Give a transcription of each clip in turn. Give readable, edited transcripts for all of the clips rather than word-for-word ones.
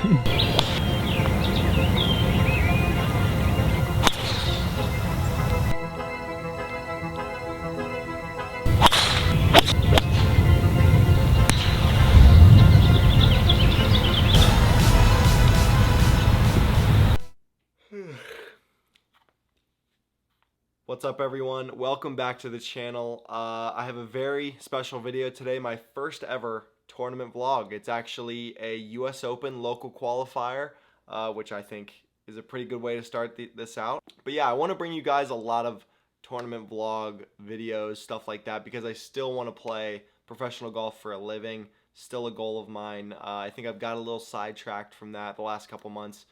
What's up, everyone? Welcome back to the channel. I have a very special video today, my first ever tournament vlog. It's actually a US Open local qualifier, which I think is a pretty good way to start this out. But yeah, I want to bring you guys a lot of tournament vlog videos, stuff like that, because I still want to play professional golf for a living. Still a goal of mine. I think I've got a little sidetracked from that the last couple months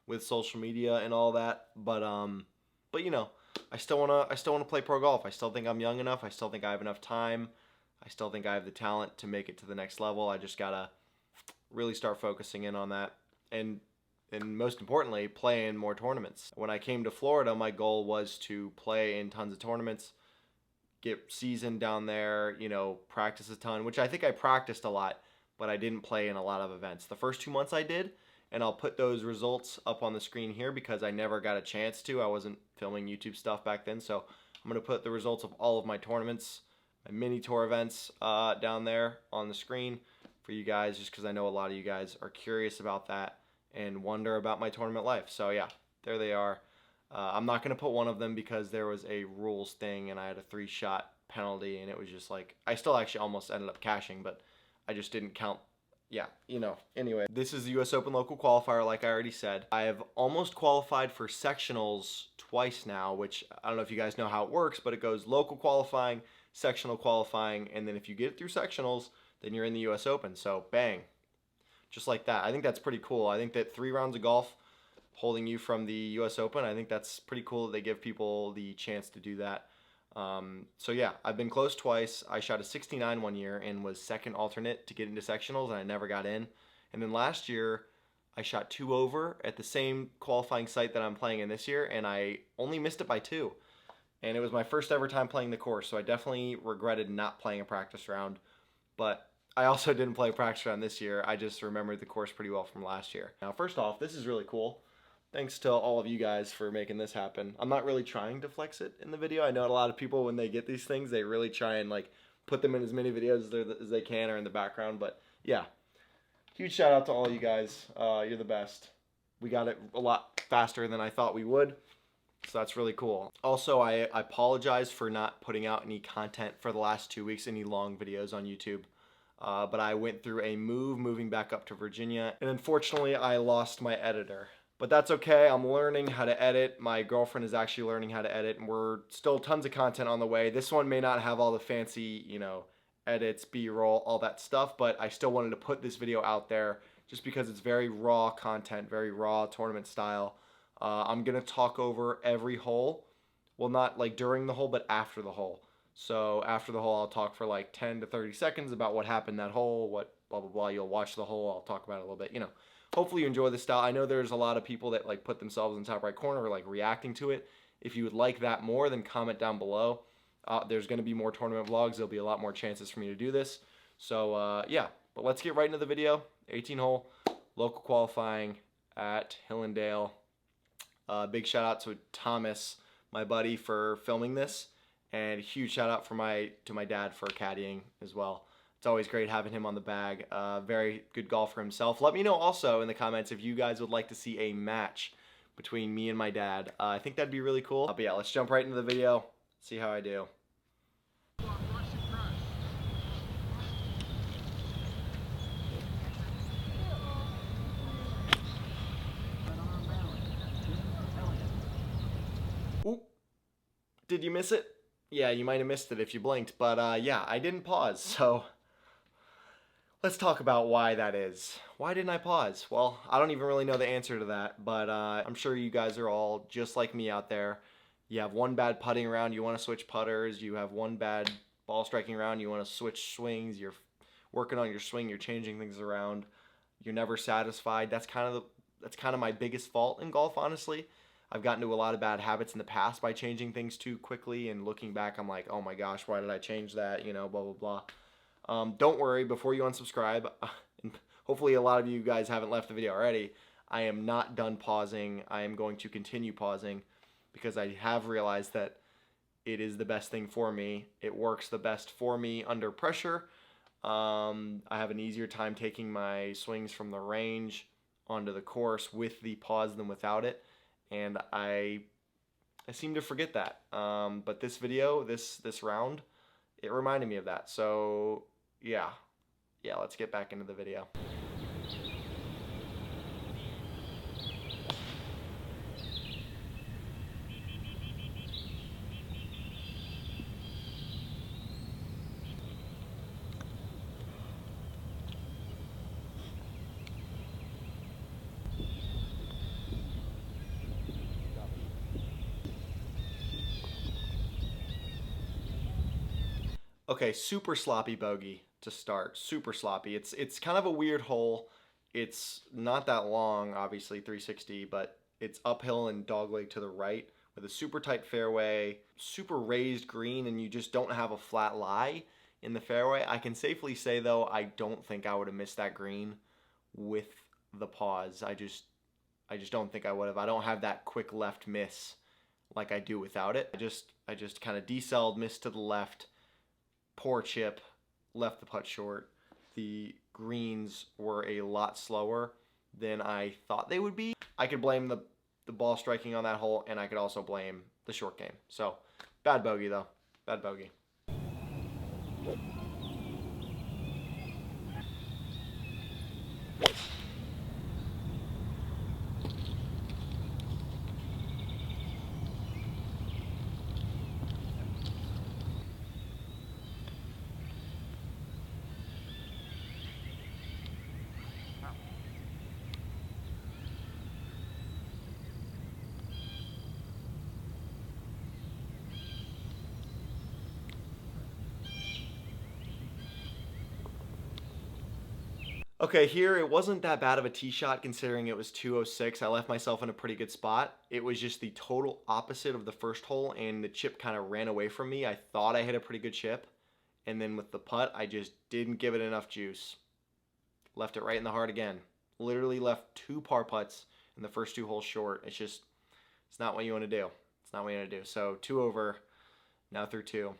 with social media and all that, but you know, I still wanna play pro golf. I still think I'm young enough. I still think I have enough time. I still think I have the talent to make it to the next level. I just gotta really start focusing in on that, and most importantly, play in more tournaments. When I came to Florida, my goal was to play in tons of tournaments, get seasoned down there, you know, practice a ton, which I think I practiced a lot, but I didn't play in a lot of events. The first 2 months I did, and I'll put those results up on the screen here because I never got a chance to. I wasn't filming YouTube stuff back then, so I'm going to put the results of all of my tournaments, my mini tour events down there on the screen for you guys, just because I know a lot of you guys are curious about that and wonder about my tournament life. So yeah, there they are. I'm not going to put one of them because there was a rules thing and I had a 3-shot penalty, and it was just like, I still actually almost ended up cashing, but I just didn't count. Yeah, you know, anyway, this is the US Open local qualifier, like I already said. I have almost qualified for sectionals twice now, which I don't know if you guys know how it works, but it goes local qualifying, sectional qualifying, and then if you get it through sectionals, then you're in the US Open. So bang, just like that. I think that's pretty cool. I think that 3 rounds of golf holding you from the US Open, I think that's pretty cool that they give people the chance to do that. So yeah, I've been close twice. I shot a 69 one year and was second alternate to get into sectionals, and I never got in. And then last year, I shot 2 over at the same qualifying site that I'm playing in this year, and I only missed it by 2. And it was my first ever time playing the course, so I definitely regretted not playing a practice round. But I also didn't play a practice round this year. I just remembered the course pretty well from last year. Now, first off, this is really cool. Thanks to all of you guys for making this happen. I'm not really trying to flex it in the video. I know a lot of people, when they get these things, they really try and like put them in as many videos as they can or in the background. But yeah, huge shout out to all you guys. You're the best. We got it a lot faster than I thought we would, so that's really cool. Also, I apologize for not putting out any content for the last 2 weeks, any long videos on YouTube. But I went through a moving back up to Virginia, and unfortunately I lost my editor. But that's okay. I'm learning how to edit. My girlfriend is actually learning how to edit, and we're still tons of content on the way. This one may not have all the fancy, you know, edits, B-roll, all that stuff, but I still wanted to put this video out there just because it's very raw content, very raw tournament style. I'm going to talk over every hole. Well, not like during the hole, but after the hole. So after the hole, I'll talk for like 10 to 30 seconds about what happened that hole, what blah, blah, blah. You'll watch the hole. I'll talk about it a little bit, you know. Hopefully you enjoy this style. I know there's a lot of people that like put themselves in the top right corner or like reacting to it. If you would like that more, then comment down below. There's going to be more tournament vlogs. There'll be a lot more chances for me to do this. So yeah, but let's get right into the video. 18 hole local qualifying at Hillendale. Big shout out to Thomas, my buddy, for filming this, and a huge shout out to my dad for caddying as well. It's always great having him on the bag. Very good golfer himself. Let me know also in the comments if you guys would like to see a match between me and my dad. I think that'd be really cool. But yeah, let's jump right into the video, see how I do. Ooh, did you miss it? Yeah, you might have missed it if you blinked, but yeah, I didn't pause, so let's talk about why that is. Why didn't I pause? Well, I don't even really know the answer to that, but I'm sure you guys are all just like me out there. You have one bad putting round, you want to switch putters. You have one bad ball striking round, you want to switch swings. You're working on your swing, you're changing things around. You're never satisfied. That's kind of my biggest fault in golf, honestly. I've gotten into a lot of bad habits in the past by changing things too quickly, and looking back, I'm like, oh my gosh, why did I change that? You know, blah, blah, blah. Don't worry, before you unsubscribe, hopefully a lot of you guys haven't left the video already. I am not done pausing. I am going to continue pausing because I have realized that it is the best thing for me. It works the best for me under pressure. I have an easier time taking my swings from the range onto the course with the pause than without it, and I seem to forget that. But this video, this round, it reminded me of that. So yeah, let's get back into the video. Okay, super sloppy bogey to start. Super sloppy. It's kind of a weird hole. It's not that long, obviously 360, but it's uphill and dogleg to the right with a super tight fairway, super raised green, and you just don't have a flat lie in the fairway. I can safely say though, I don't think I would have missed that green with the pause. I just don't think I would have. I don't have that quick left miss like I do without it. I just kind of decelled, missed to the left. Poor chip, left the putt short. The greens were a lot slower than I thought they would be. I could blame the ball striking on that hole, and I could also blame the short game. So, bad bogey though. Bad bogey. Okay, here it wasn't that bad of a tee shot considering it was 206. I left myself in a pretty good spot. It was just the total opposite of the first hole, and the chip kind of ran away from me. I thought I hit a pretty good chip, and then with the putt, I just didn't give it enough juice. Left it right in the heart again. Literally left 2 par putts in the first 2 holes short. It's not what you want to do. It's not what you want to do. So 2 over, now through 2.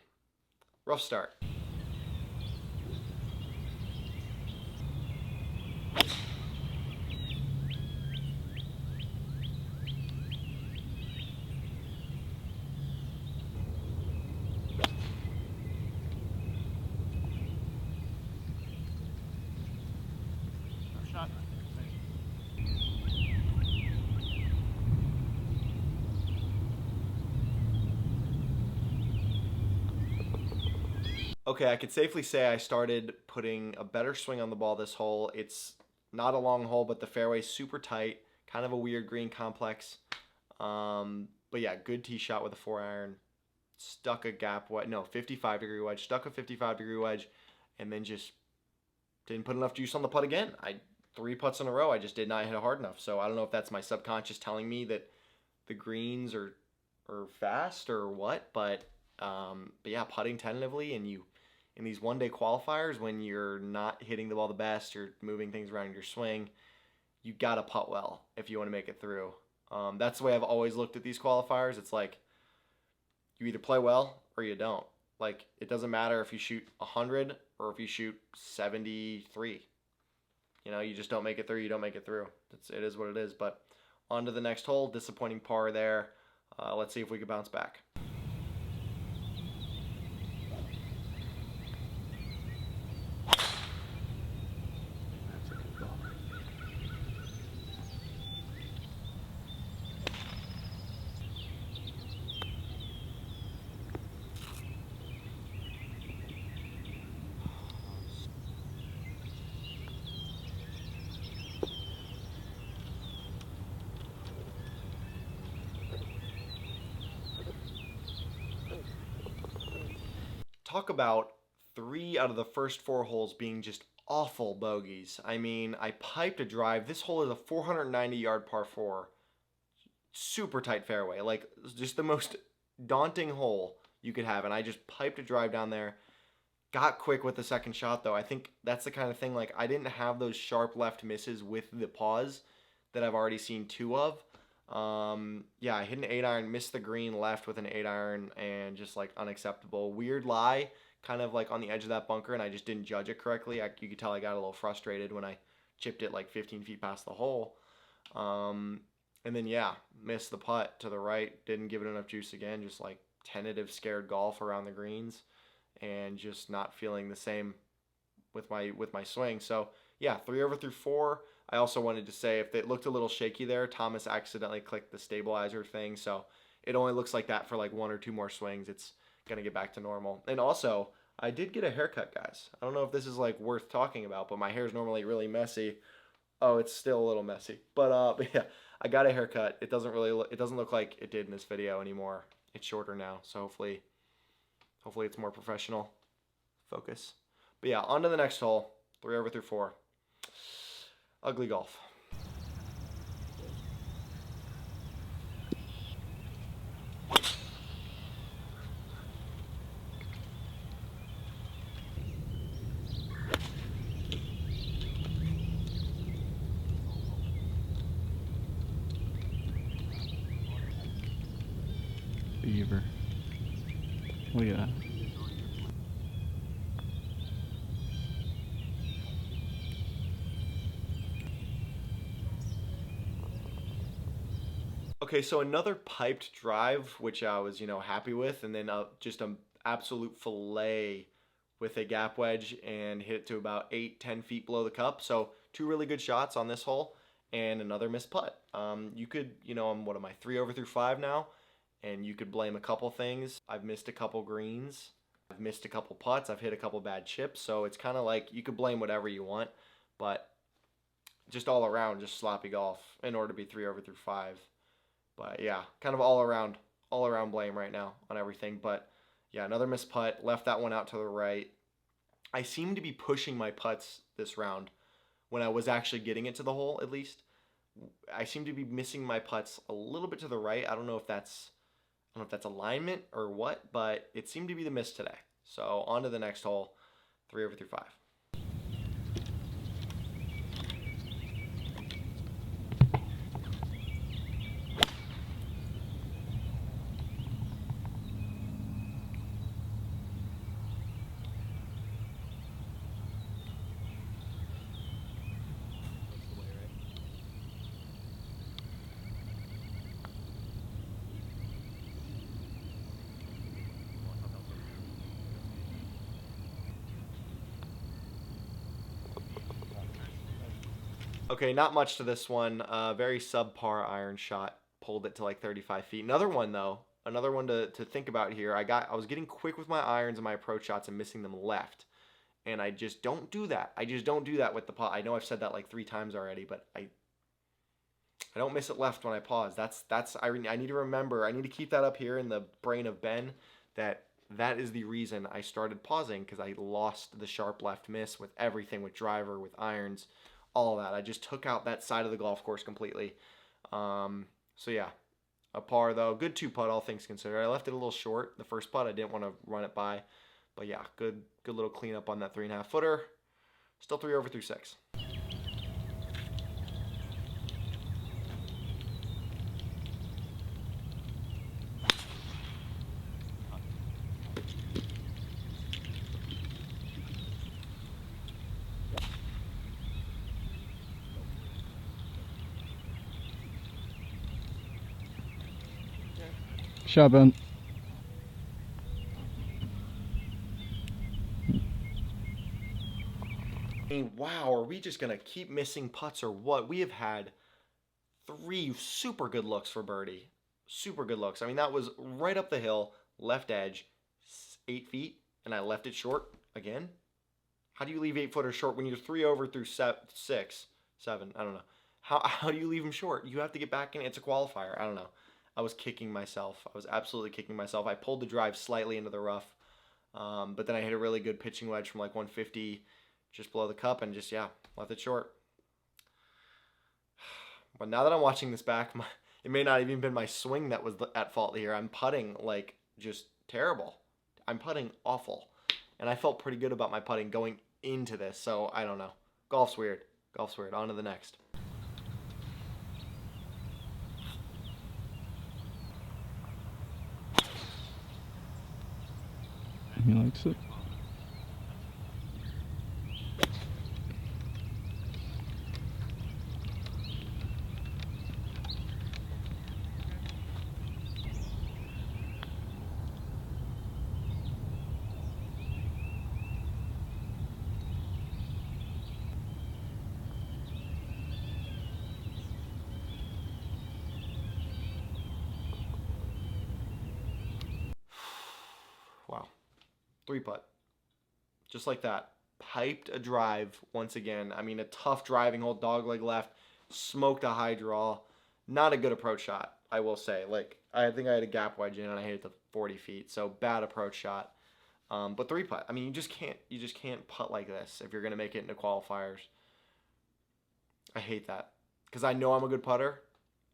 Rough start. Okay, I could safely say I started putting a better swing on the ball this hole. It's not a long hole, but the fairway's super tight, kind of a weird green complex. But yeah, good tee shot with a 4-iron. Stuck a gap wedge, no, 55-degree wedge. Stuck a 55-degree wedge, and then just didn't put enough juice on the putt again. 3 putts in a row, I just did not hit it hard enough. So I don't know if that's my subconscious telling me that the greens are fast or what, but yeah, putting tentatively, and you in these one-day qualifiers, when you're not hitting the ball the best, you're moving things around in your swing, you gotta putt well if you want to make it through. That's the way I've always looked at these qualifiers. It's like you either play well or you don't. Like, it doesn't matter if you shoot 100 or if you shoot 73. You know, you just don't make it through. You don't make it through. It is what it is. But on to the next hole. Disappointing par there. Let's see if we can bounce back. Talk about 3 out of the first 4 holes being just awful bogeys. I mean, I piped a drive. This hole is a 490-yard par 4. Super tight fairway. Like, just the most daunting hole you could have. And I just piped a drive down there. Got quick with the second shot though. I think that's the kind of thing, like, I didn't have those sharp left misses with the pause that I've already seen two of. Yeah, I hit an 8-iron, missed the green left with an 8-iron, and just like unacceptable. Weird lie, kind of like on the edge of that bunker, and I just didn't judge it correctly. You could tell I got a little frustrated when I chipped it like 15 feet past the hole. And then yeah, missed the putt to the right, didn't give it enough juice again, just like tentative scared golf around the greens, and just not feeling the same with my swing. So yeah, 3 over through 4. I also wanted to say, if it looked a little shaky there, Thomas accidentally clicked the stabilizer thing, so it only looks like that for like 1 or 2 more swings. It's gonna get back to normal. And also, I did get a haircut, guys. I don't know if this is like worth talking about, but my hair is normally really messy. Oh, it's still a little messy, but yeah, I got a haircut. It doesn't look like it did in this video anymore. It's shorter now, so hopefully it's more professional. Focus. But yeah, on to the next hole. 3 over through 4. Ugly golf. Beaver. Look at that. Okay, so another piped drive, which I was, happy with, and then just an absolute fillet with a gap wedge and hit it to about 8-10 feet below the cup. So 2 really good shots on this hole and another missed putt. You could, I'm, what am I, 3 over through 5 now, and you could blame a couple things. I've missed a couple greens. I've missed a couple putts. I've hit a couple bad chips. So it's kind of like you could blame whatever you want, but just all around, just sloppy golf in order to be 3 over through 5. But yeah, kind of all around blame right now on everything. But yeah, another missed putt. Left that one out to the right. I seem to be pushing my putts this round when I was actually getting it to the hole, at least. I seem to be missing my putts a little bit to the right. I don't know if that's alignment or what, but it seemed to be the miss today. So on to the next hole, 3 over through 5. Okay, not much to this one. Very subpar iron shot. Pulled it to like 35 feet. Another one though. Another one to think about here. I was getting quick with my irons and my approach shots and missing them left. And I just don't do that. I just don't do that with the putt. I know I've said that like 3 times already, but I don't miss it left when I pause. I need to remember. I need to keep that up here in the brain of Ben, that is the reason I started pausing, because I lost the sharp left miss with everything, with driver, with irons, all of that. I just took out that side of the golf course completely. So yeah, a par though. Good 2-putt, all things considered. I left it a little short. The first putt, I didn't want to run it by. But yeah, good little cleanup on that 3.5 footer. Still 3 over through 6. Shot, Ben. I mean, wow, are we just going to keep missing putts or what? We have had 3 super good looks for birdie. Super good looks. I mean, that was right up the hill, left edge, 8 feet, and I left it short again. How do you leave 8-footers short when you're 3 over through 6, 7? I don't know. How do you leave them short? You have to get back in. It's a qualifier. I don't know. I was kicking myself. I was absolutely kicking myself. I pulled the drive slightly into the rough, but then I hit a really good pitching wedge from like 150 just below the cup and just, yeah, left it short. But now that I'm watching this back, it may not even been my swing that was at fault here. I'm putting like just terrible. I'm putting awful. and I felt pretty good about my putting going into this. So I don't know. Golf's weird. Golf's weird. On to the next. He likes it. Wow. 3-putt. Just like that. Piped a drive once again. I mean, a tough driving hole, dogleg left, smoked a high draw. Not a good approach shot, I will say. Like, I think I had a gap wedge in and I hit it to 40 feet. So bad approach shot. But 3-putt. I mean, you just can't putt like this if you're gonna make it into qualifiers. I hate that because I know I'm a good putter.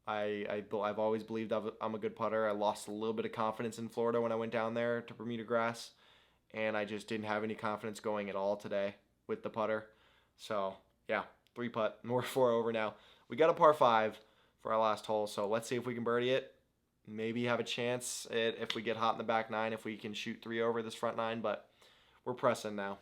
I've always believed I'm a good putter. I lost a little bit of confidence in Florida when I went down there to Bermuda grass, and I just didn't have any confidence going at all today with the putter. So yeah, 3-putt. We're 4 over now. We got a par 5 for our last hole, so let's see if we can birdie it. Maybe have a chance if we get hot in the back 9, if we can shoot 3 over this front 9, but we're pressing now.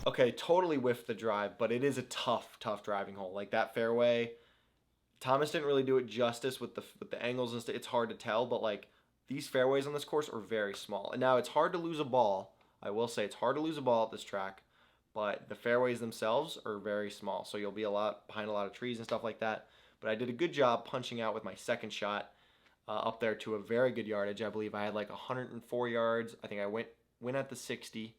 Okay, totally whiffed the drive, but it is a tough driving hole. Like that fairway, Thomas didn't really do it justice with the angles and stuff. It's hard to tell, but like these fairways on this course are very small. And now it's hard to lose a ball. I will say it's hard to lose a ball at this track, but the fairways themselves are very small. So you'll be behind a lot of trees and stuff like that. But I did a good job punching out with my second shot up there to a very good yardage. I believe I had like 104 yards. I think I went at the 60.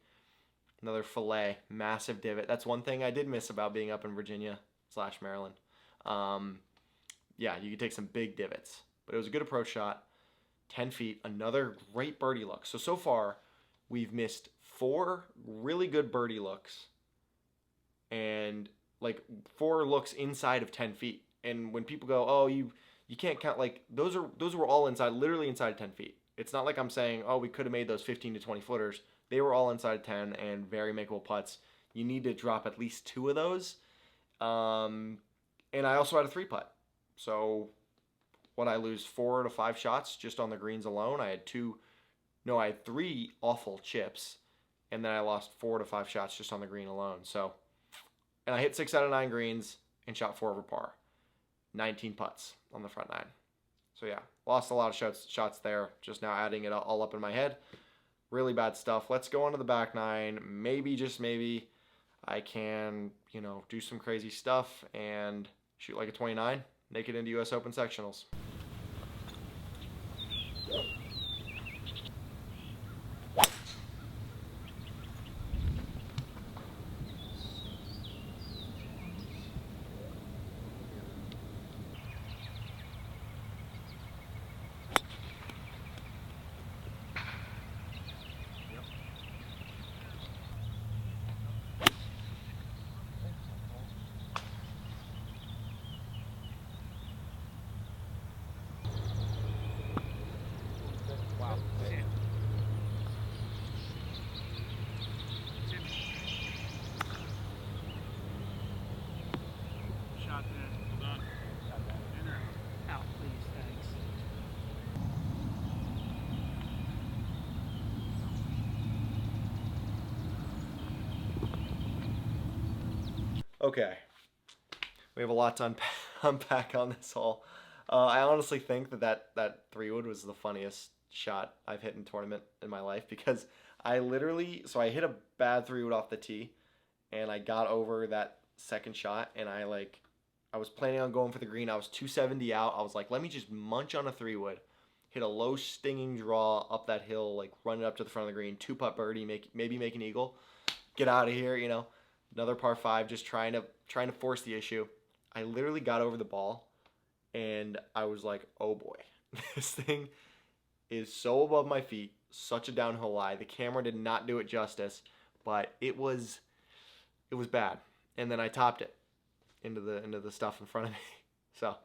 Another fillet, massive divot. That's one thing I did miss about being up in Virginia/Maryland. Yeah, you could take some big divots, but it was a good approach shot. 10 feet, another great birdie look. So far, we've missed 4 really good birdie looks and like 4 looks inside of 10 feet. And when people go, oh, you can't count, like those were all inside, literally inside 10 feet. It's not like I'm saying, oh, we could have made those 15 to 20 footers. They were all inside 10 and very makeable putts. You need to drop at least 2 of those. And I also had a 3-putt. So what, I lose 4 to 5 shots just on the greens alone. I had 3 awful chips, and then I lost 4 to 5 shots just on the green alone. So, and I hit 6 out of 9 greens and shot 4 over par. 19 putts on the front 9. So yeah, lost a lot of shots there. Just now adding it all up in my head. Really bad stuff. Let's go on to the back 9. Maybe, just maybe, I can, do some crazy stuff and shoot like a 29, make it into U.S. Open sectionals. Okay, we have a lot to unpack on this hole. I honestly think that 3-wood was the funniest shot I've hit in tournament in my life, because I hit a bad 3-wood off the tee, and I got over that second shot, and I I was planning on going for the green. I was 270 out. I was like, let me just munch on a 3-wood. Hit a low stinging draw up that hill, like run it up to the front of the green. 2-putt birdie, maybe make an eagle. Get out of here, Another par 5, just trying to force the issue. I literally got over the ball, and I was like, oh boy, this thing is so above my feet, such a downhill lie. The camera did not do it justice, but it was bad. And then I topped it into the stuff in front of me. So,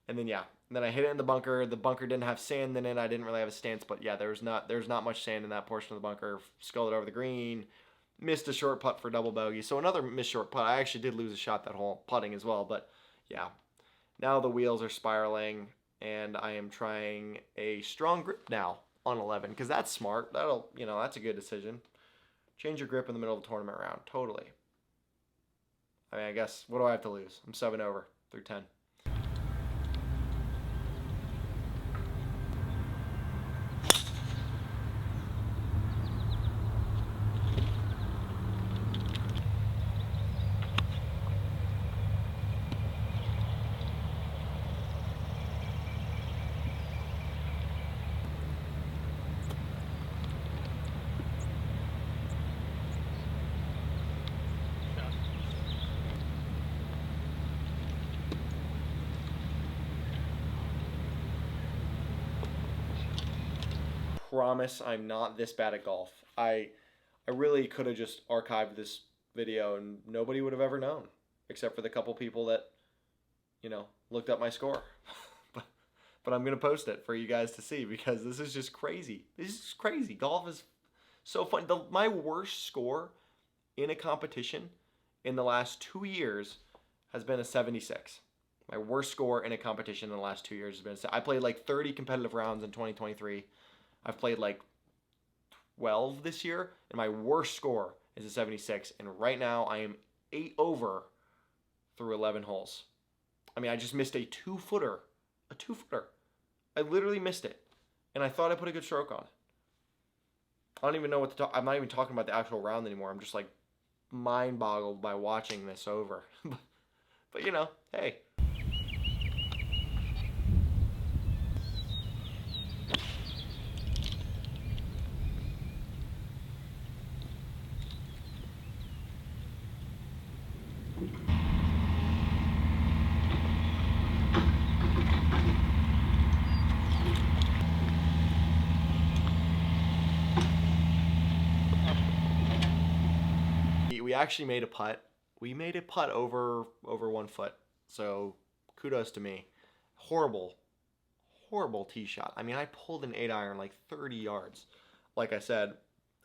and then I hit it in the bunker. The bunker didn't have sand in it. I didn't really have a stance, but yeah, there's not much sand in that portion of the bunker. Sculled it over the green. Missed a short putt for double bogey. So another missed short putt. I actually did lose a shot that hole putting as well, but yeah. Now the wheels are spiraling, and I am trying a strong grip now on 11 because that's smart. That's a good decision. Change your grip in the middle of the tournament round. Totally. I mean, I guess, what do I have to lose? I'm 7 over through 10. Promise I'm not this bad at golf. I really could have just archived this video and nobody would have ever known, except for the couple people that, looked up my score. but I'm going to post it for you guys to see because this is just crazy. This is crazy. Golf is so fun. My worst score in a competition in the last 2 years has been a 76. My worst score in a competition in the last 2 years has been I played like 30 competitive rounds in 2023. I've played like 12 this year, and my worst score is a 76. And right now, I am 8 over through 11 holes. I mean, I just missed a 2-footer. A 2-footer. I literally missed it. And I thought I put a good stroke on it. I don't even know what to talk. I'm not even talking about the actual round anymore. I'm just like mind boggled by watching this over. But hey. We actually made a putt. We made a putt over 1 foot. So kudos to me. Horrible tee shot. I mean, I pulled an 8-iron like 30 yards. Like I said,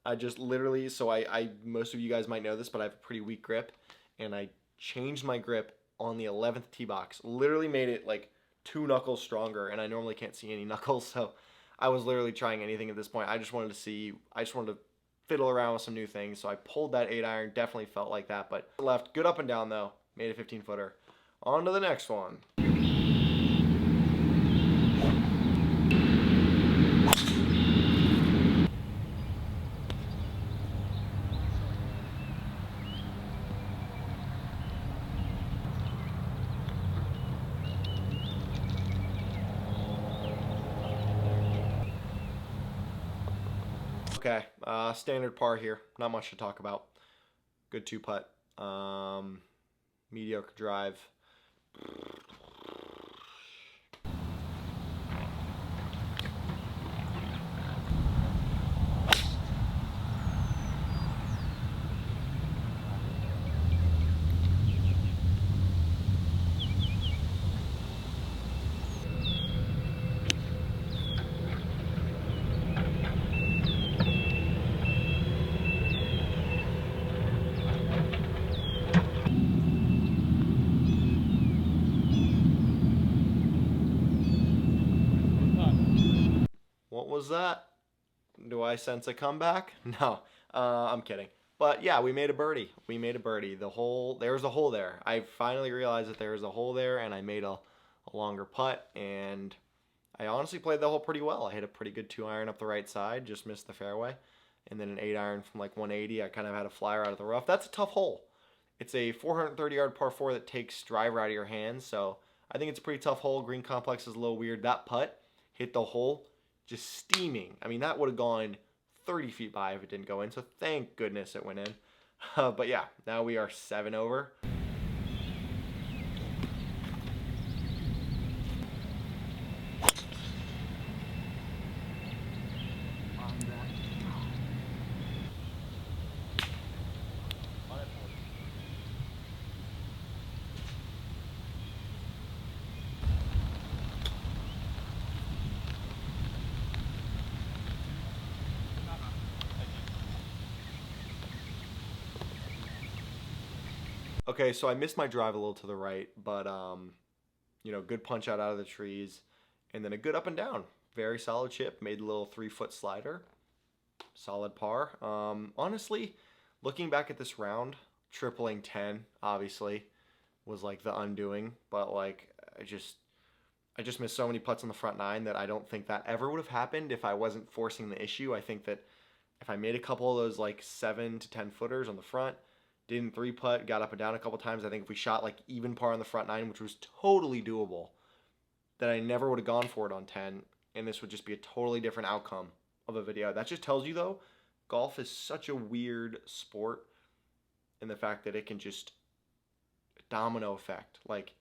I just literally, so I most of you guys might know this, but I have a pretty weak grip, and I changed my grip on the 11th tee box. Literally made it like 2 knuckles stronger, and I normally can't see any knuckles, so I was literally trying anything at this point. I just wanted to fiddle around with some new things. So I pulled that 8-iron, definitely felt like that, but left good up and down though, made a 15-footer. On to the next one. Okay, standard par here. Not much to talk about. Good 2-putt. Mediocre drive. What was that? Do I sense a comeback? No, I'm kidding. But yeah, we made a birdie. There's a hole there. I finally realized that there was a hole there, and I made a longer putt, and I honestly played the hole pretty well. I hit a pretty good 2-iron up the right side, just missed the fairway, and then an 8-iron from like 180. I kind of had a flyer out of the rough. That's a tough hole. It's a 430-yard par 4 that takes driver out of your hands, so I think it's a pretty tough hole. Green complex is a little weird. That putt hit the hole just steaming. I mean, that would have gone 30 feet by if it didn't go in, so thank goodness it went in. But yeah, now we are 7 over. Okay, so I missed my drive a little to the right, but good punch out of the trees, and then a good up and down. Very solid chip. Made a little 3-foot slider. Solid par. Honestly, looking back at this round, tripling 10 obviously was like the undoing, but like I just missed so many putts on the front nine that I don't think that ever would have happened if I wasn't forcing the issue. I think that if I made a couple of those like 7 to 10 footers on the front, didn't 3-putt, got up and down a couple times, I think if we shot like even par on the front nine, which was totally doable, that I never would have gone for it on 10, and this would just be a totally different outcome of a video. That just tells you, though, golf is such a weird sport in the fact that it can just domino effect. Like,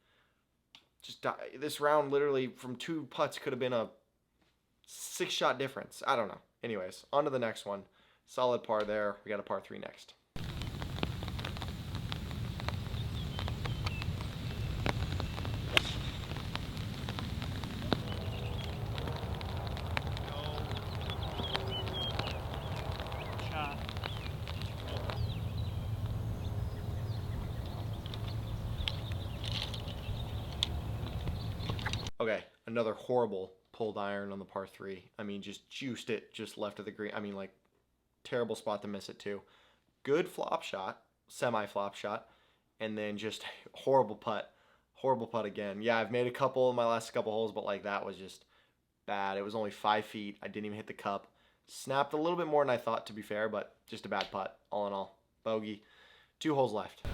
this round literally from 2 putts could have been a 6-shot difference. I don't know. Anyways, on to the next one. Solid par there. We got a par 3 next. Okay, another horrible pulled iron on the par 3. I mean, just juiced it just left of the green. I mean, like, terrible spot to miss it too. Good flop shot, semi-flop shot, and then just horrible putt. Horrible putt again. Yeah, I've made a couple in my last couple holes, but like that was just bad. It was only 5 feet. I didn't even hit the cup. Snapped a little bit more than I thought, to be fair, but just a bad putt, all in all. Bogey. 2 holes left.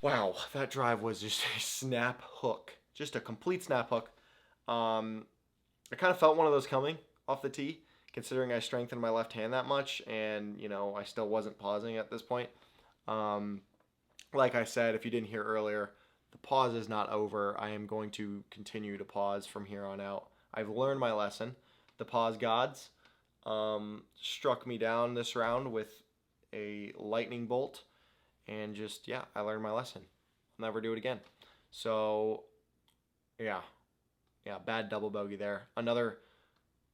Wow, that drive was just a snap hook. Just a complete snap hook. I kind of felt one of those coming off the tee, considering I strengthened my left hand that much, and, I still wasn't pausing at this point. Like I said, if you didn't hear earlier, the pause is not over. I am going to continue to pause from here on out. I've learned my lesson. The pause gods struck me down this round with a lightning bolt. And just, yeah, I learned my lesson. I'll never do it again. So, yeah, bad double bogey there. Another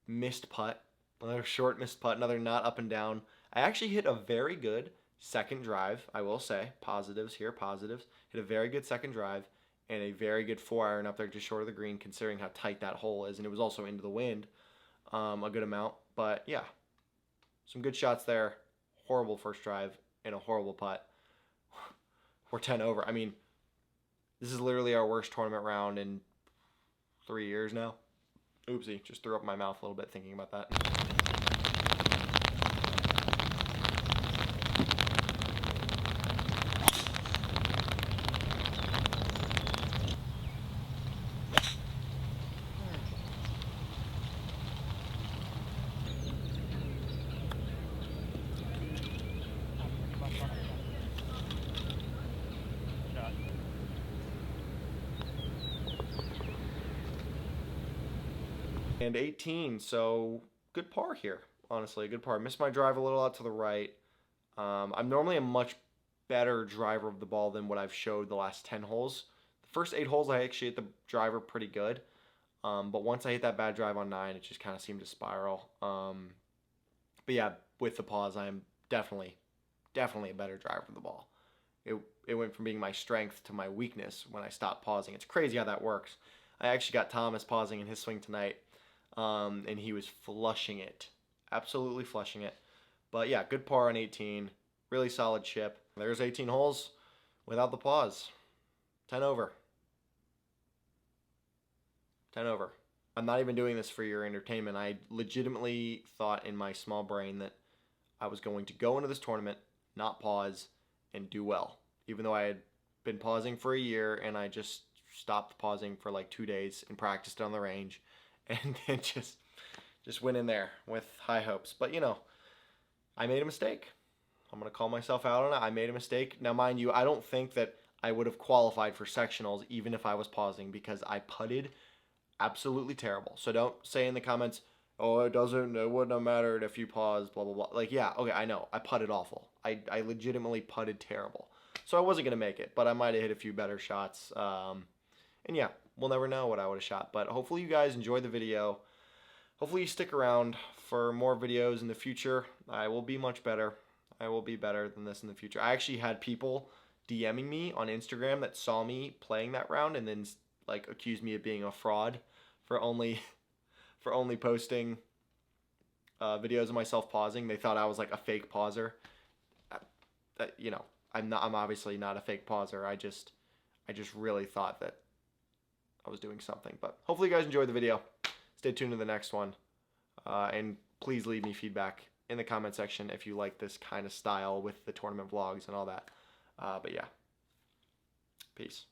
missed putt, another short missed putt, another not up and down. I actually hit a very good second drive, I will say. Positives here, positives. Hit a very good second drive and a very good 4-iron up there just short of the green, considering how tight that hole is. And it was also into the wind a good amount. But, yeah, some good shots there. Horrible first drive and a horrible putt. We're 10 over. I mean, this is literally our worst tournament round in 3 years now. Oopsie, just threw up my mouth a little bit thinking about that. And 18, so good par here, honestly, good par. Missed my drive a little out to the right. I'm normally a much better driver of the ball than what I've showed the last 10 holes. The first 8 holes, I actually hit the driver pretty good. But once I hit that bad drive on 9, it just kind of seemed to spiral. But yeah, with the pause, I am definitely a better driver of the ball. It went from being my strength to my weakness when I stopped pausing. It's crazy how that works. I actually got Thomas pausing in his swing tonight, and he was flushing it, absolutely flushing it. But yeah, good par on 18, really solid chip. There's 18 holes without the pause. 10 over. 10 over. I'm not even doing this for your entertainment. I legitimately thought in my small brain that I was going to go into this tournament, not pause, and do well. Even though I had been pausing for a year and I just stopped pausing for like 2 days and practiced on the range and then just went in there with high hopes. But you know, I made a mistake. I'm going to call myself out on it. I made a mistake. Now, mind you, I don't think that I would have qualified for sectionals even if I was pausing because I putted absolutely terrible. So don't say in the comments, oh, it wouldn't have mattered if you paused, blah, blah, blah. Like, yeah, okay, I know. I putted awful. I legitimately putted terrible. So I wasn't going to make it, but I might have hit a few better shots. And yeah, we'll never know what I would have shot. But hopefully you guys enjoyed the video. Hopefully you stick around for more videos in the future. I will be much better. I will be better than this in the future. I actually had people DMing me on Instagram that saw me playing that round and then like accused me of being a fraud for only posting videos of myself pausing. They thought I was like a fake pauser. You know, I'm obviously not a fake pauser. I just really thought that I was doing something. But hopefully you guys enjoyed the video. Stay tuned to the next one. And please leave me feedback in the comment section if you like this kind of style with the tournament vlogs and all that. But yeah, peace.